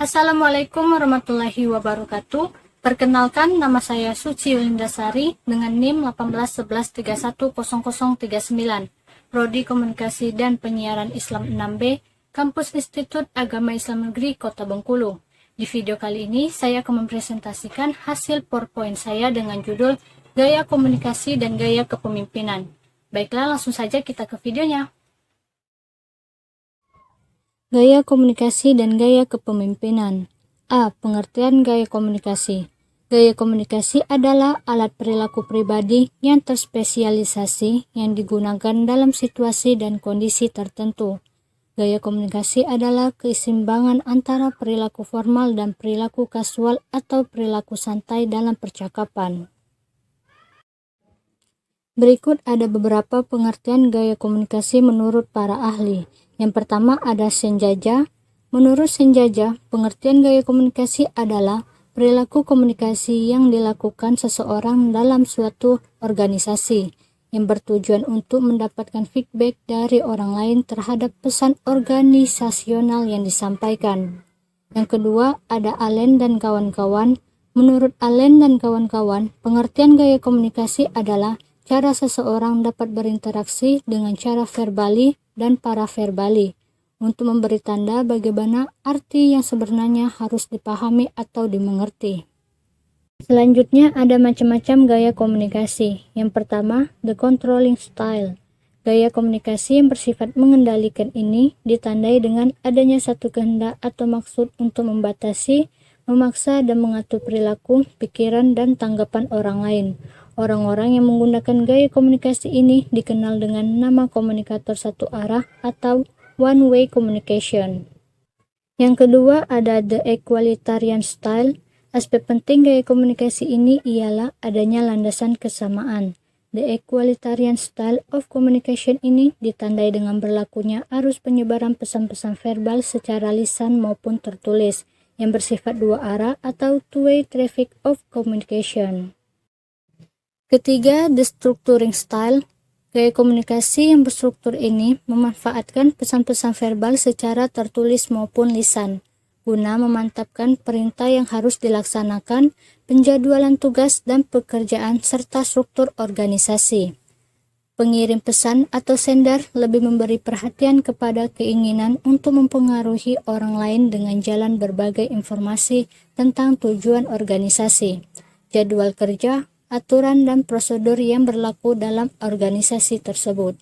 Assalamualaikum warahmatullahi wabarakatuh. Perkenalkan, nama saya Suci Windasari dengan NIM 1811310039, Prodi Komunikasi dan Penyiaran Islam 6B, Kampus Institut Agama Islam Negeri Kota Bengkulu. Di video kali ini, saya akan mempresentasikan hasil PowerPoint saya dengan judul Gaya Komunikasi dan Gaya Kepemimpinan. Baiklah, langsung saja kita ke videonya. Gaya komunikasi dan gaya kepemimpinan. A. Pengertian gaya komunikasi. Gaya komunikasi adalah alat perilaku pribadi yang terspesialisasi yang digunakan dalam situasi dan kondisi tertentu. Gaya komunikasi adalah keseimbangan antara perilaku formal dan perilaku kasual atau perilaku santai dalam percakapan. Berikut ada beberapa pengertian gaya komunikasi menurut para ahli. Yang pertama ada Senjaja. Menurut Senjaja, pengertian gaya komunikasi adalah perilaku komunikasi yang dilakukan seseorang dalam suatu organisasi yang bertujuan untuk mendapatkan feedback dari orang lain terhadap pesan organisasional yang disampaikan. Yang kedua ada Allen dan kawan-kawan. Menurut Allen dan kawan-kawan, pengertian gaya komunikasi adalah cara seseorang dapat berinteraksi dengan cara verbali dan paraverbali untuk memberi tanda bagaimana arti yang sebenarnya harus dipahami atau dimengerti. Selanjutnya ada macam-macam gaya komunikasi. Yang pertama, the controlling style. Gaya komunikasi yang bersifat mengendalikan ini ditandai dengan adanya satu kehendak atau maksud untuk membatasi, memaksa dan mengatur perilaku, pikiran, dan tanggapan orang lain. Orang-orang yang menggunakan gaya komunikasi ini dikenal dengan nama komunikator satu arah atau one-way communication. Yang kedua ada the equalitarian style. Aspek penting gaya komunikasi ini ialah adanya landasan kesamaan. The equalitarian style of communication ini ditandai dengan berlakunya arus penyebaran pesan-pesan verbal secara lisan maupun tertulis yang bersifat dua arah atau two-way traffic of communication. Ketiga, the structuring style. Gaya komunikasi yang berstruktur ini memanfaatkan pesan-pesan verbal secara tertulis maupun lisan, guna memantapkan perintah yang harus dilaksanakan, penjadwalan tugas dan pekerjaan, serta struktur organisasi. Pengirim pesan atau sender lebih memberi perhatian kepada keinginan untuk mempengaruhi orang lain dengan jalan berbagai informasi tentang tujuan organisasi, jadwal kerja, aturan dan prosedur yang berlaku dalam organisasi tersebut.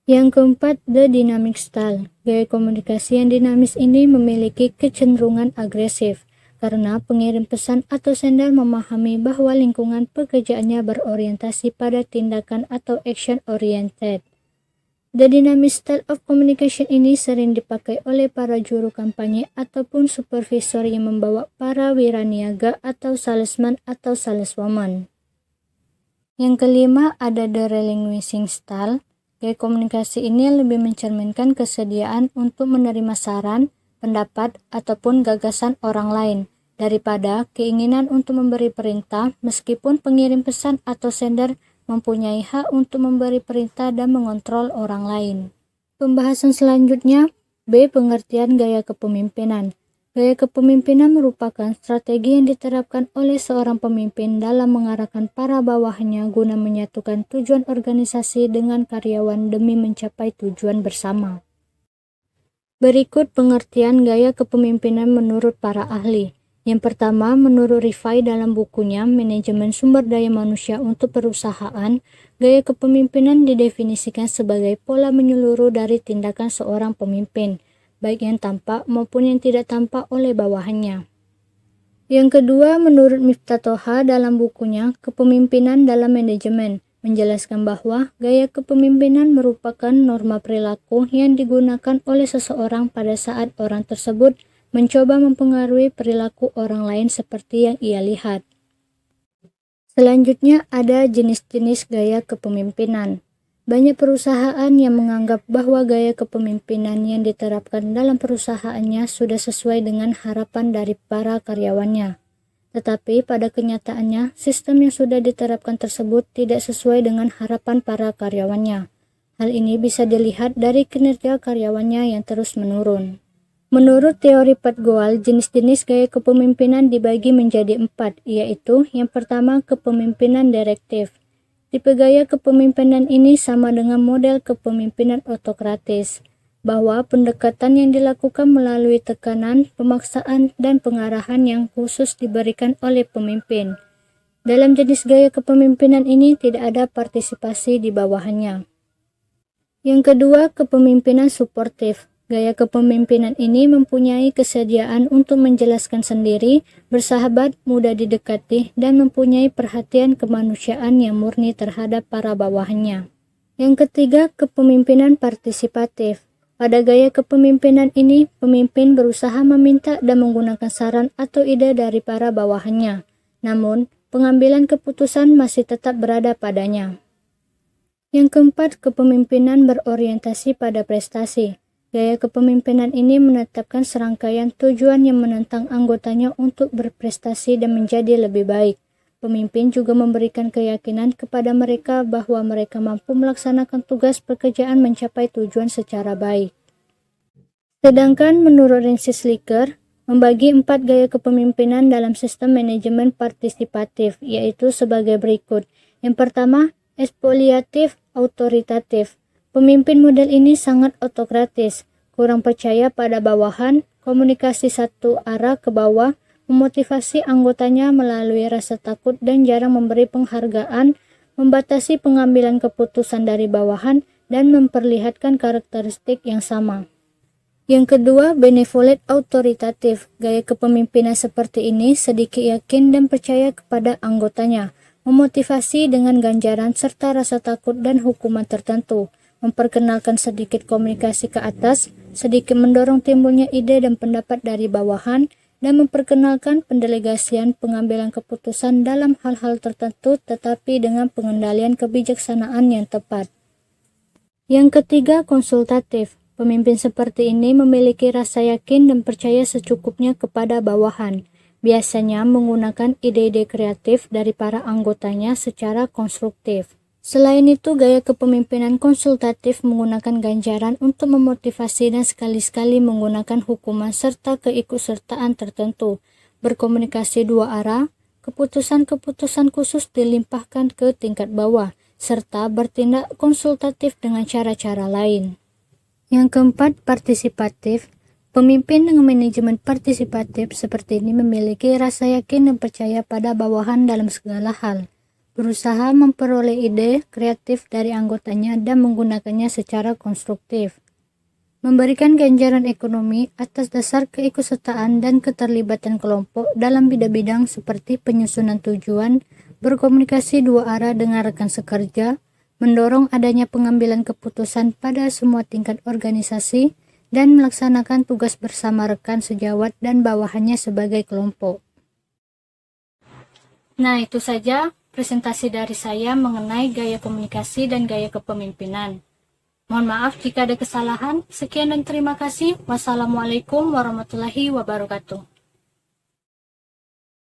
Yang keempat, the dynamic style. Gaya komunikasi yang dinamis ini memiliki kecenderungan agresif karena pengirim pesan atau sender memahami bahwa lingkungan pekerjaannya berorientasi pada tindakan atau action oriented. The dynamic style of communication ini sering dipakai oleh para juru kampanye ataupun supervisor yang membawa para wiraniaga atau salesman atau saleswoman. Yang kelima ada the relinquishing style. Gaya komunikasi ini lebih mencerminkan kesediaan untuk menerima saran, pendapat, ataupun gagasan orang lain daripada keinginan untuk memberi perintah, meskipun pengirim pesan atau sender mempunyai hak untuk memberi perintah dan mengontrol orang lain. Pembahasan selanjutnya, B. Pengertian gaya kepemimpinan. Gaya kepemimpinan merupakan strategi yang diterapkan oleh seorang pemimpin dalam mengarahkan para bawahannya guna menyatukan tujuan organisasi dengan karyawan demi mencapai tujuan bersama. Berikut pengertian gaya kepemimpinan menurut para ahli. Yang pertama, menurut Rifai dalam bukunya Manajemen Sumber Daya Manusia untuk Perusahaan, gaya kepemimpinan didefinisikan sebagai pola menyeluruh dari tindakan seorang pemimpin, baik yang tampak maupun yang tidak tampak oleh bawahannya. Yang kedua, menurut Miftah Toha dalam bukunya Kepemimpinan dalam Manajemen, menjelaskan bahwa gaya kepemimpinan merupakan norma perilaku yang digunakan oleh seseorang pada saat orang tersebut mencoba mempengaruhi perilaku orang lain seperti yang ia lihat. Selanjutnya ada jenis-jenis gaya kepemimpinan. Banyak perusahaan yang menganggap bahwa gaya kepemimpinan yang diterapkan dalam perusahaannya sudah sesuai dengan harapan dari para karyawannya. Tetapi pada kenyataannya, sistem yang sudah diterapkan tersebut tidak sesuai dengan harapan para karyawannya. Hal ini bisa dilihat dari kinerja karyawannya yang terus menurun. Menurut teori Pat Goal, jenis-jenis gaya kepemimpinan dibagi menjadi 4, yaitu yang pertama kepemimpinan direktif. Tipe gaya kepemimpinan ini sama dengan model kepemimpinan otokratis, bahwa pendekatan yang dilakukan melalui tekanan, pemaksaan, dan pengarahan yang khusus diberikan oleh pemimpin. Dalam jenis gaya kepemimpinan ini tidak ada partisipasi di bawahannya. Yang kedua, kepemimpinan suportif. Gaya kepemimpinan ini mempunyai kesediaan untuk menjelaskan sendiri, bersahabat, mudah didekati, dan mempunyai perhatian kemanusiaan yang murni terhadap para bawahannya. Yang ketiga, kepemimpinan partisipatif. Pada gaya kepemimpinan ini, pemimpin berusaha meminta dan menggunakan saran atau ide dari para bawahannya. Namun, pengambilan keputusan masih tetap berada padanya. Yang keempat, kepemimpinan berorientasi pada prestasi. Gaya kepemimpinan ini menetapkan serangkaian tujuan yang menentang anggotanya untuk berprestasi dan menjadi lebih baik. Pemimpin juga memberikan keyakinan kepada mereka bahwa mereka mampu melaksanakan tugas pekerjaan mencapai tujuan secara baik. Sedangkan menurut Rensis Licker, membagi 4 gaya kepemimpinan dalam sistem manajemen partisipatif, yaitu sebagai berikut. Yang pertama, ekspoliatif autoritatif. Pemimpin model ini sangat otokratis, kurang percaya pada bawahan, komunikasi satu arah ke bawah, memotivasi anggotanya melalui rasa takut dan jarang memberi penghargaan, membatasi pengambilan keputusan dari bawahan, dan memperlihatkan karakteristik yang sama. Yang kedua, benevolent autoritatif. Gaya kepemimpinan seperti ini sedikit yakin dan percaya kepada anggotanya, memotivasi dengan ganjaran serta rasa takut dan hukuman tertentu, memperkenalkan sedikit komunikasi ke atas, sedikit mendorong timbulnya ide dan pendapat dari bawahan, dan memperkenalkan pendelegasian pengambilan keputusan dalam hal-hal tertentu tetapi dengan pengendalian kebijaksanaan yang tepat. Yang ketiga, konsultatif. Pemimpin seperti ini memiliki rasa yakin dan percaya secukupnya kepada bawahan, biasanya menggunakan ide-ide kreatif dari para anggotanya secara konstruktif. Selain itu, gaya kepemimpinan konsultatif menggunakan ganjaran untuk memotivasi dan sekali-sekali menggunakan hukuman serta keikutsertaan tertentu, berkomunikasi dua arah, keputusan-keputusan khusus dilimpahkan ke tingkat bawah, serta bertindak konsultatif dengan cara-cara lain. Yang keempat, partisipatif. Pemimpin dengan manajemen partisipatif seperti ini memiliki rasa yakin dan percaya pada bawahan dalam segala hal, berusaha memperoleh ide kreatif dari anggotanya dan menggunakannya secara konstruktif, memberikan ganjaran ekonomi atas dasar keikutsertaan dan keterlibatan kelompok dalam bidang-bidang seperti penyusunan tujuan, berkomunikasi dua arah dengan rekan sekerja, mendorong adanya pengambilan keputusan pada semua tingkat organisasi, dan melaksanakan tugas bersama rekan sejawat dan bawahannya sebagai kelompok. Nah, itu saja presentasi dari saya mengenai gaya komunikasi dan gaya kepemimpinan. Mohon maaf jika ada kesalahan. Sekian dan terima kasih. Wassalamualaikum warahmatullahi wabarakatuh.